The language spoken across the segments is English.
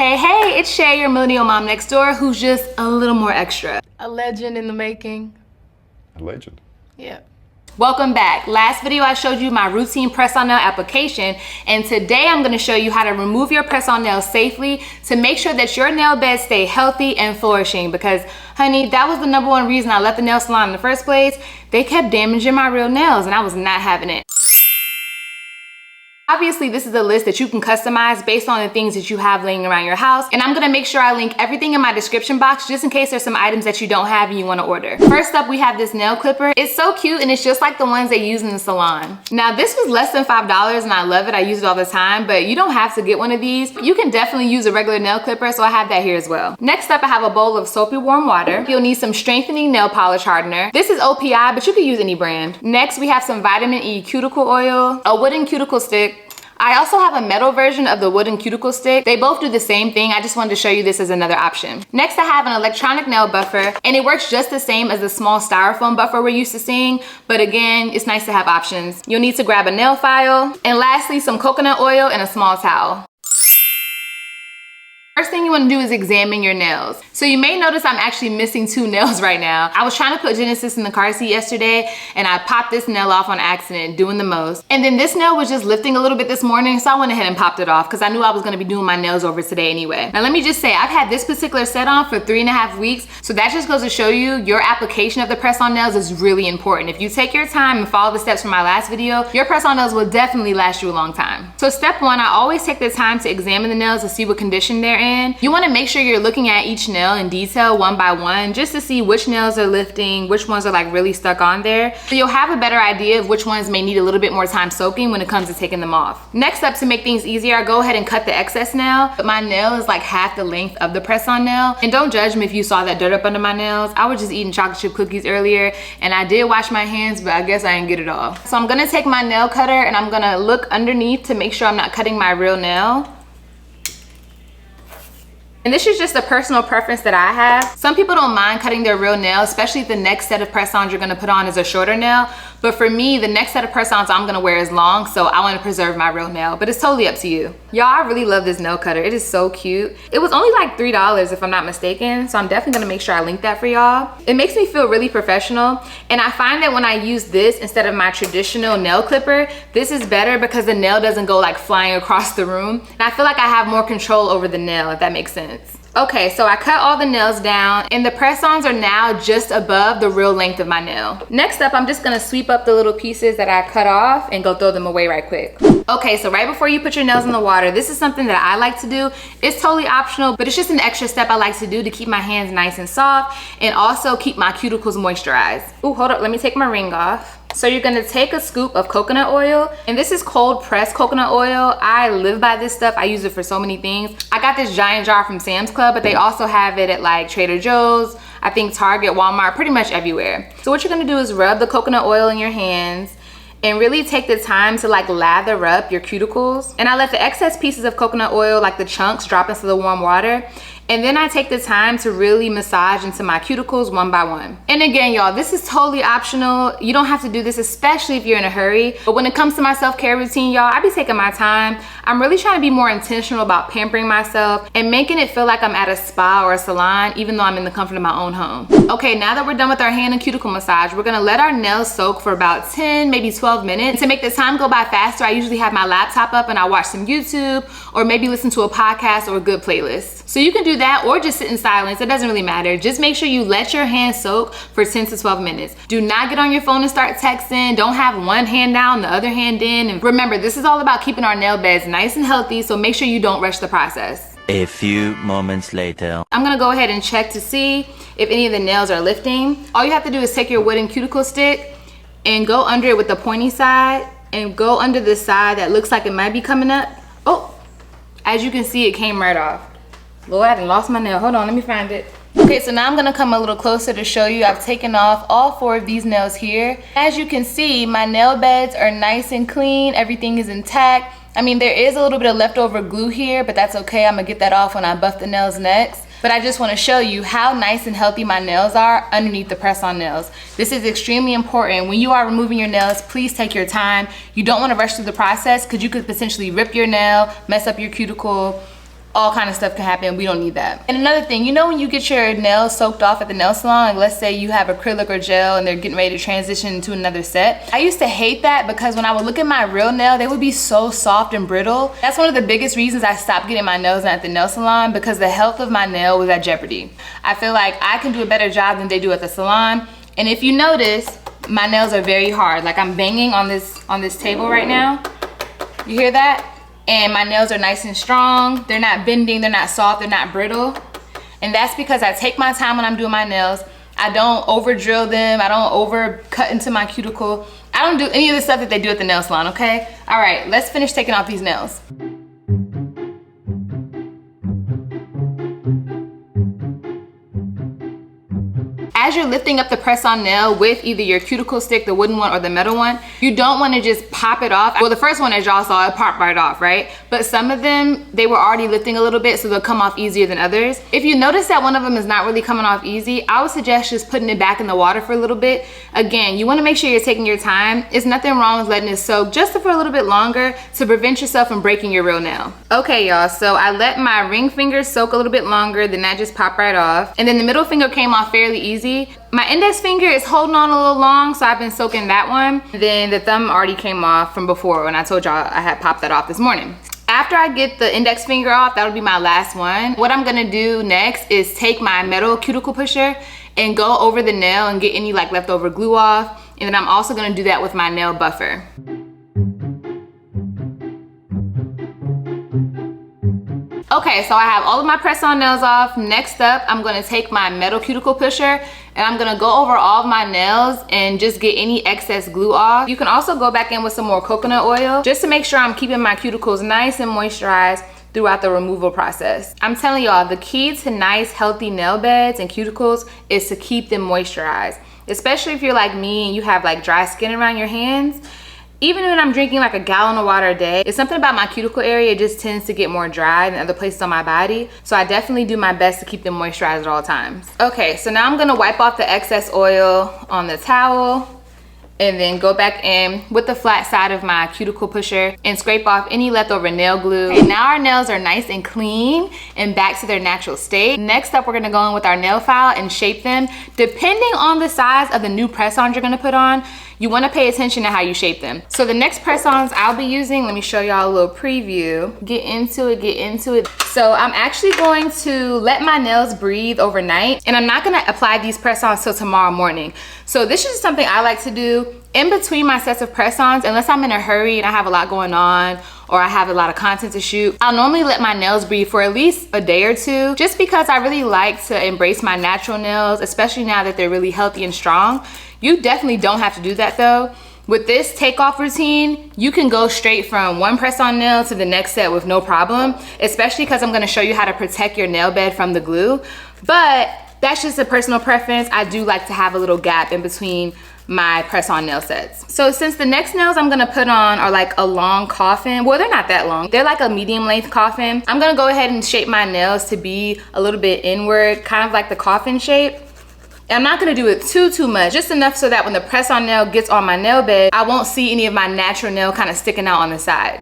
Hey, it's Shay, your millennial mom next door, who's just a little more extra. A legend in the making. A legend? Yeah. Welcome back. Last video I showed you my routine press-on nail application, and today I'm going to show you how to remove your press-on nails safely to make sure that your nail beds stay healthy and flourishing, because honey, that was the #1 reason I left the nail salon in the first place. They kept damaging my real nails and I was not having it. Obviously, this is a list that you can customize based on the things that you have laying around your house. And I'm gonna make sure I link everything in my description box just in case there's some items that you don't have and you wanna order. First up, we have this nail clipper. It's so cute and it's just like the ones they use in the salon. Now, this was less than $5 and I love it. I use it all the time, but you don't have to get one of these. You can definitely use a regular nail clipper, so I have that here as well. Next up, I have a bowl of soapy warm water. You'll need some strengthening nail polish hardener. This is OPI, but you can use any brand. Next, we have some vitamin E cuticle oil, a wooden cuticle stick. I also have a metal version of the wooden cuticle stick. They both do the same thing. I just wanted to show you this as another option. Next, I have an electronic nail buffer, and it works just the same as the small styrofoam buffer we're used to seeing, but again, it's nice to have options. You'll need to grab a nail file, and lastly, some coconut oil and a small towel. First thing you want to do is examine your nails. So you may notice I'm actually missing 2 nails right now. I was trying to put Genesis in the car seat yesterday and I popped this nail off on accident, doing the most. And then this nail was just lifting a little bit this morning, so I went ahead and popped it off because I knew I was going to be doing my nails over today anyway. Now let me just say, I've had this particular set on for 3.5 weeks, so that just goes to show you your application of the press-on nails is really important. If you take your time and follow the steps from my last video, your press-on nails will definitely last you a long time. So step 1, I always take the time to examine the nails to see what condition they're in. You want to make sure you're looking at each nail in detail one by one just to see which nails are lifting, which ones are like really stuck on there. So you'll have a better idea of which ones may need a little bit more time soaking when it comes to taking them off. Next up, to make things easier, I go ahead and cut the excess nail. But my nail is like half the length of the press-on nail. And don't judge me if you saw that dirt up under my nails. I was just eating chocolate chip cookies earlier and I did wash my hands, but I guess I didn't get it all. So I'm gonna take my nail cutter and I'm gonna look underneath to make sure I'm not cutting my real nail. And this is just a personal preference that I have. Some people don't mind cutting their real nail, especially if the next set of press-ons you're gonna put on is a shorter nail. But for me, the next set of press-ons I'm gonna wear is long, so I wanna preserve my real nail, but it's totally up to you. Y'all, I really love this nail cutter. It is so cute. It was only like $3 if I'm not mistaken, so I'm definitely gonna make sure I link that for y'all. It makes me feel really professional, and I find that when I use this instead of my traditional nail clipper, this is better because the nail doesn't go like flying across the room. And I feel like I have more control over the nail, if that makes sense. Okay, so I cut all the nails down and the press-ons are now just above the real length of my nail. Next up, I'm just gonna sweep up the little pieces that I cut off and go throw them away right quick. Okay, so right before you put your nails in the water, this is something that I like to do. It's totally optional, but it's just an extra step I like to do to keep my hands nice and soft and also keep my cuticles moisturized. Ooh, hold up, let me take my ring off. So you're gonna take a scoop of coconut oil, and this is cold pressed coconut oil. I live by this stuff. I use it for so many things. I got this giant jar from Sam's Club, but they also have it at like Trader Joe's, I think Target, Walmart, pretty much everywhere. So what you're gonna do is rub the coconut oil in your hands and really take the time to like lather up your cuticles. And I let the excess pieces of coconut oil, like the chunks, drop into the warm water. And then I take the time to really massage into my cuticles one by one. And again, y'all, this is totally optional. You don't have to do this, especially if you're in a hurry. But when it comes to my self-care routine, y'all, I be taking my time. I'm really trying to be more intentional about pampering myself and making it feel like I'm at a spa or a salon, even though I'm in the comfort of my own home. Okay, now that we're done with our hand and cuticle massage, we're gonna let our nails soak for about 10, maybe 12 minutes. To make the time go by faster, I usually have my laptop up and I watch some YouTube or maybe listen to a podcast or a good playlist. So you can do that or just sit in silence. It doesn't really matter. Just make sure you let your hands soak for 10 to 12 minutes. Do not get on your phone and start texting. Don't have one hand down, the other hand in. And remember, this is all about keeping our nail beds nice and healthy, so make sure you don't rush the process. A few moments later. I'm gonna go ahead and check to see if any of the nails are lifting. All you have to do is take your wooden cuticle stick and go under it with the pointy side and go under the side that looks like it might be coming up. Oh, as you can see, it came right off. Lord, I done lost my nail. Hold on, let me find it. Okay, so now I'm gonna come a little closer to show you. I've taken off all 4 of these nails here. As you can see, my nail beds are nice and clean. Everything is intact. I mean, there is a little bit of leftover glue here, but that's okay. I'm gonna get that off when I buff the nails next. But I just wanna show you how nice and healthy my nails are underneath the press-on nails. This is extremely important. When you are removing your nails, please take your time. You don't wanna rush through the process because you could potentially rip your nail, mess up your cuticle, all kind of stuff can happen. We don't need that. And another thing, you know when you get your nails soaked off at the nail salon, like let's say you have acrylic or gel and they're getting ready to transition into another set. I used to hate that because when I would look at my real nail, they would be so soft and brittle. That's one of the biggest reasons I stopped getting my nails done at the nail salon, because the health of my nail was at jeopardy. I feel like I can do a better job than they do at the salon. And if you notice, my nails are very hard. Like I'm banging on this table right now. You hear that? And my nails are nice and strong. They're not bending, they're not soft, they're not brittle. And that's because I take my time when I'm doing my nails. I don't over drill them. I don't over cut into my cuticle. I don't do any of the stuff that they do at the nail salon, okay? All right, let's finish taking off these nails. As you're lifting up the press-on nail with either your cuticle stick, the wooden one or the metal one, you don't want to just pop it off. Well, the first one, as y'all saw, it popped right off, right? But some of them, they were already lifting a little bit, so they'll come off easier than others. If you notice that one of them is not really coming off easy, I would suggest just putting it back in the water for a little bit. Again, you want to make sure you're taking your time. It's nothing wrong with letting it soak just for a little bit longer to prevent yourself from breaking your real nail. Okay, y'all, so I let my ring finger soak a little bit longer, then that just popped right off. And then the middle finger came off fairly easy. My index finger is holding on a little long, so I've been soaking that one. Then the thumb already came off from before when I told y'all I had popped that off this morning. After I get the index finger off, that'll be my last one. What I'm gonna do next is take my metal cuticle pusher and go over the nail and get any like leftover glue off. And then I'm also gonna do that with my nail buffer. Okay, so I have all of my press-on nails off. Next up, I'm gonna take my metal cuticle pusher and I'm gonna go over all of my nails and just get any excess glue off. You can also go back in with some more coconut oil just to make sure I'm keeping my cuticles nice and moisturized throughout the removal process. I'm telling y'all, the key to nice, healthy nail beds and cuticles is to keep them moisturized. Especially if you're like me and you have like dry skin around your hands. Even when I'm drinking like a gallon of water a day, it's something about my cuticle area, it just tends to get more dry than other places on my body. So I definitely do my best to keep them moisturized at all times. Okay, so now I'm gonna wipe off the excess oil on the towel and then go back in with the flat side of my cuticle pusher and scrape off any leftover nail glue. And now our nails are nice and clean and back to their natural state. Next up, we're gonna go in with our nail file and shape them. Depending on the size of the new press-ons you're gonna put on, you wanna pay attention to how you shape them. So the next press-ons I'll be using, let me show y'all a little preview. Get into it. So I'm actually going to let my nails breathe overnight, and I'm not gonna apply these press-ons till tomorrow morning. So this is something I like to do in between my sets of press-ons, unless I'm in a hurry and I have a lot going on or I have a lot of content to shoot. I'll normally let my nails breathe for at least a day or two, just because I really like to embrace my natural nails, especially now that they're really healthy and strong. You definitely don't have to do that though. With this takeoff routine, you can go straight from one press-on nail to the next set with no problem, especially because I'm gonna show you how to protect your nail bed from the glue. But that's just a personal preference. I do like to have a little gap in between my press-on nail sets. So since the next nails I'm gonna put on are like a long coffin, well, they're not that long, they're like a medium length coffin, I'm gonna go ahead and shape my nails to be a little bit inward, kind of like the coffin shape. I'm not gonna do it too much, just enough so that when the press-on nail gets on my nail bed, I won't see any of my natural nail kind of sticking out on the side.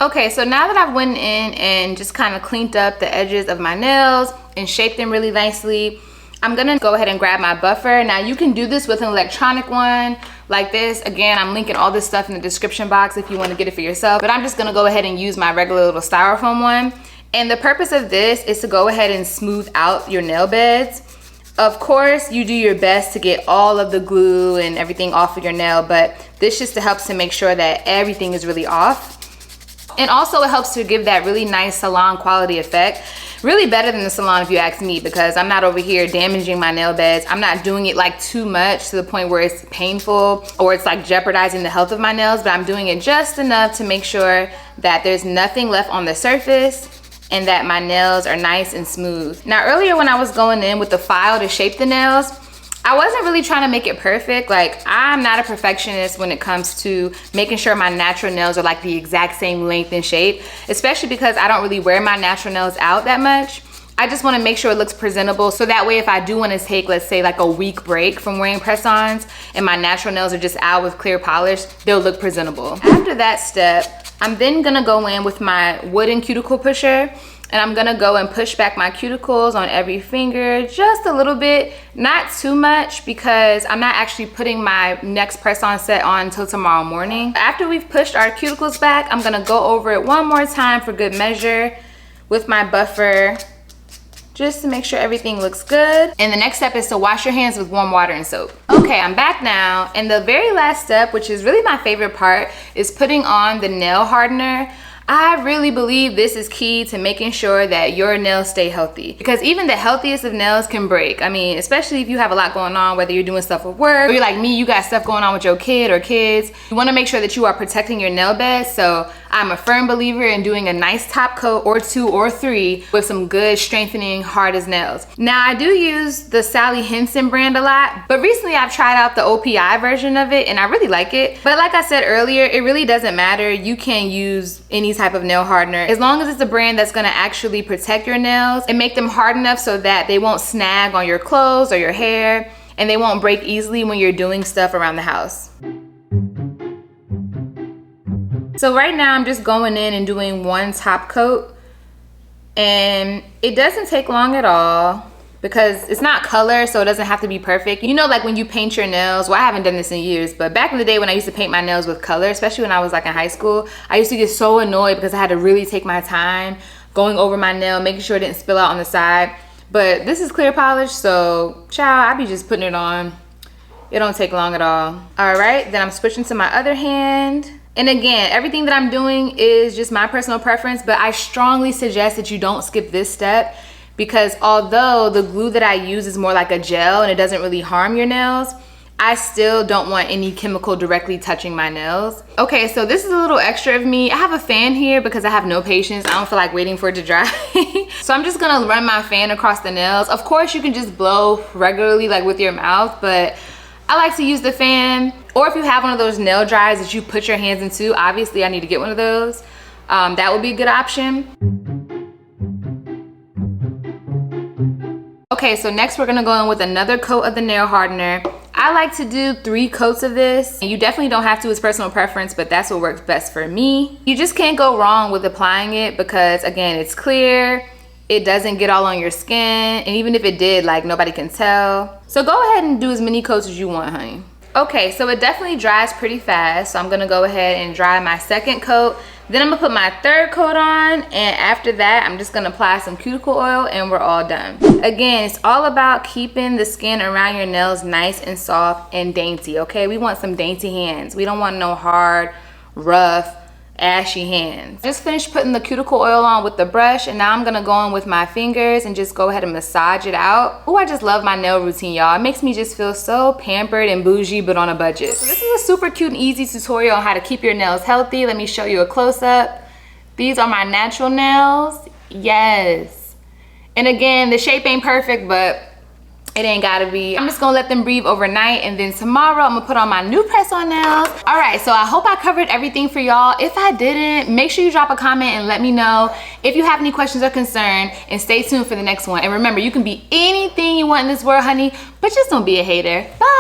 Okay, so now that I've went in and just kind of cleaned up the edges of my nails and shaped them really nicely, I'm gonna go ahead and grab my buffer. Now you can do this with an electronic one like this. Again, I'm linking all this stuff in the description box if you want to get it for yourself, but I'm just gonna go ahead and use my regular little styrofoam one. And the purpose of this is to go ahead and smooth out your nail beds. Of course, you do your best to get all of the glue and everything off of your nail, but this just helps to make sure that everything is really off. And also it helps to give that really nice salon quality effect. Really better than the salon if you ask me, because I'm not over here damaging my nail beds. I'm not doing it like too much to the point where it's painful or it's like jeopardizing the health of my nails, but I'm doing it just enough to make sure that there's nothing left on the surface and that my nails are nice and smooth. Now earlier when I was going in with the file to shape the nails, I wasn't really trying to make it perfect. Like, I'm not a perfectionist when it comes to making sure my natural nails are like the exact same length and shape, especially because I don't really wear my natural nails out that much. I just want to make sure it looks presentable, so that way if I do want to take, let's say, like a week break from wearing press-ons and my natural nails are just out with clear polish, they'll look presentable. After that step, I'm then gonna go in with my wooden cuticle pusher, and I'm gonna go and push back my cuticles on every finger just a little bit, not too much, because I'm not actually putting my next press-on set on until tomorrow morning. After we've pushed our cuticles back, I'm gonna go over it one more time for good measure with my buffer, just to make sure everything looks good. And the next step is to wash your hands with warm water and soap. Okay, I'm back now, and the very last step, which is really my favorite part, is putting on the nail hardener. I really believe this is key to making sure that your nails stay healthy, because even the healthiest of nails can break. I mean, especially if you have a lot going on, whether you're doing stuff with work or you're like me, you got stuff going on with your kid or kids. You want to make sure that you are protecting your nail bed. So I'm a firm believer in doing a nice top coat or 2 or 3 with some good strengthening hard as nails. Now I do use the Sally Henson brand a lot, but recently I've tried out the OPI version of it and I really like it. But like I said earlier, it really doesn't matter. You can use any type of nail hardener as long as it's a brand that's going to actually protect your nails and make them hard enough so that they won't snag on your clothes or your hair, and they won't break easily when you're doing stuff around the house. So right now I'm just going in and doing 1 top coat, and it doesn't take long at all because it's not color, so it doesn't have to be perfect. You know, like when you paint your nails, well, I haven't done this in years, but back in the day when I used to paint my nails with color, especially when I was like in high school, I used to get so annoyed because I had to really take my time going over my nail, making sure it didn't spill out on the side. But this is clear polish, so child, I be just putting it on. It don't take long at all. All right, then I'm switching to my other hand. And again, everything that I'm doing is just my personal preference, but I strongly suggest that you don't skip this step, because although the glue that I use is more like a gel and it doesn't really harm your nails, I still don't want any chemical directly touching my nails. Okay, so this is a little extra of me. I have a fan here because I have no patience. I don't feel like waiting for it to dry. So I'm just gonna run my fan across the nails. Of course, you can just blow regularly, like with your mouth, but I like to use the fan. Or if you have one of those nail dryers that you put your hands into, obviously I need to get one of those. That would be a good option. Okay, so next we're gonna go in with another coat of the nail hardener. I like to do 3 coats of this. You definitely don't have to, it's personal preference, but that's what works best for me. You just can't go wrong with applying it because, again, it's clear, it doesn't get all on your skin, and even if it did, like, nobody can tell. So go ahead and do as many coats as you want, honey. Okay, so it definitely dries pretty fast, so I'm gonna go ahead and dry my 2nd coat. Then I'm gonna put my 3rd coat on, and after that, I'm just gonna apply some cuticle oil and we're all done. Again, it's all about keeping the skin around your nails nice and soft and dainty, okay? We want some dainty hands. We don't want no hard, rough, ashy hands. Just finished putting the cuticle oil on with the brush, and now I'm gonna go in with my fingers and just go ahead and massage it out. Oh, I just love my nail routine, y'all. It makes me just feel so pampered and bougie, but on a budget. So this is a super cute and easy tutorial on how to keep your nails healthy. Let me show you a close-up. These are my natural nails. Yes. And again, the shape ain't perfect, but it ain't gotta be. I'm just gonna let them breathe overnight, and then tomorrow I'm gonna put on my new press-on nails. All right, so I hope I covered everything for y'all. If I didn't, make sure you drop a comment and let me know if you have any questions or concern, and stay tuned for the next one. And remember, you can be anything you want in this world, honey, but just don't be a hater. Bye.